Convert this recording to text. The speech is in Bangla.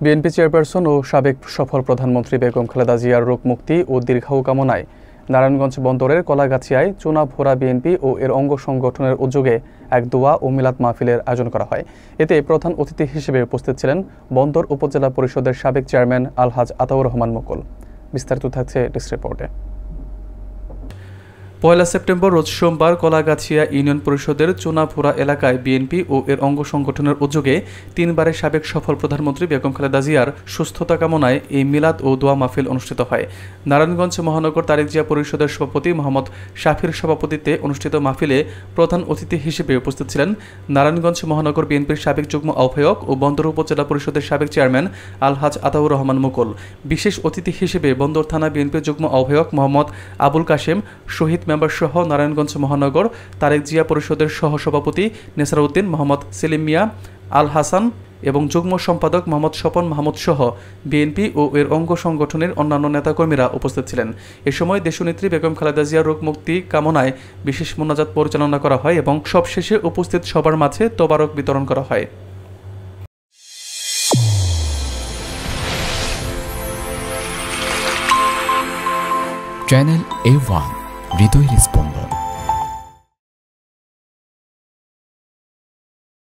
বিএনপি চেয়ারপারসন ও সাবেক সফল প্রধানমন্ত্রী বেগম খালেদা জিয়ার রোগ মুক্তি ও দীর্ঘায়ু কামনায় নারায়ণগঞ্জ বন্দরের কলাগাছিয়ায় চুনাভোরা বিএনপি ও এর অঙ্গ সংগঠনের উদ্যোগে এক দোয়া ও মিলাদ মাহফিলের আয়োজন করা হয়। এতে প্রধান অতিথি হিসেবে উপস্থিত ছিলেন বন্দর উপজেলা পরিষদের সাবেক চেয়ারম্যান আলহাজ আতাউর রহমান মুকুল। বিস্তারিত থাকছে ডেস্ক রিপোর্টে। ১ সেপ্টেম্বর রোজ সোমবার কলাগাছিয়া ইউনিয়ন পরিষদের চুনাভোরা এলাকায় বিএনপি ও এর অঙ্গ সংগঠনের উদ্যোগে তিনবারের সাবেক সফল প্রধানমন্ত্রী বেগম খালেদা জিয়ার সুস্থতা কামনায় এই মিলাদ ও দোয়া মাহফিল অনুষ্ঠিত হয়। নারায়ণগঞ্জ মহানগর তারেক জিয়া পরিষদের সভাপতি মোহাম্মদ শাফির সভাপতিত্বে অনুষ্ঠিত মাহফিলে প্রধান অতিথি হিসেবে উপস্থিত ছিলেন নারায়ণগঞ্জ মহানগর বিএনপির সাবেক যুগ্ম আহ্বায়ক ও বন্দর উপজেলা পরিষদের সাবেক চেয়ারম্যান আলহাজ আতাউর রহমান মুকুল। বিশেষ অতিথি হিসেবে বন্দর থানা বিএনপির যুগ্ম আহ্বায়ক মোহাম্মদ আবুল কাশেম, শহীদ মেম্বার সহ নারায়ণগঞ্জ মহানগর তারেক জিয়া পরিষদের সহসভাপতি নেসারউদ্দিন, মোহাম্মদ সেলিম মিয়া, আল হাসান এবং যুগ্ম সম্পাদক মোহাম্মদ স্বপন মাহমুদ সহ বিএনপি ও এর অঙ্গ সংগঠনের অন্যান্য নেতাকর্মীরা উপস্থিত ছিলেন। এ সময় দেশনেত্রী বেগম খালেদা জিয়ার রোগ মুক্তি কামনায় বিশেষ মোনাজাত পরিচালনা করা হয় এবং সবশেষে উপস্থিত সবার মাঝে তোবারক বিতরণ করা হয়। চ্যানেল A1 হৃদয়ের স্পন্দন।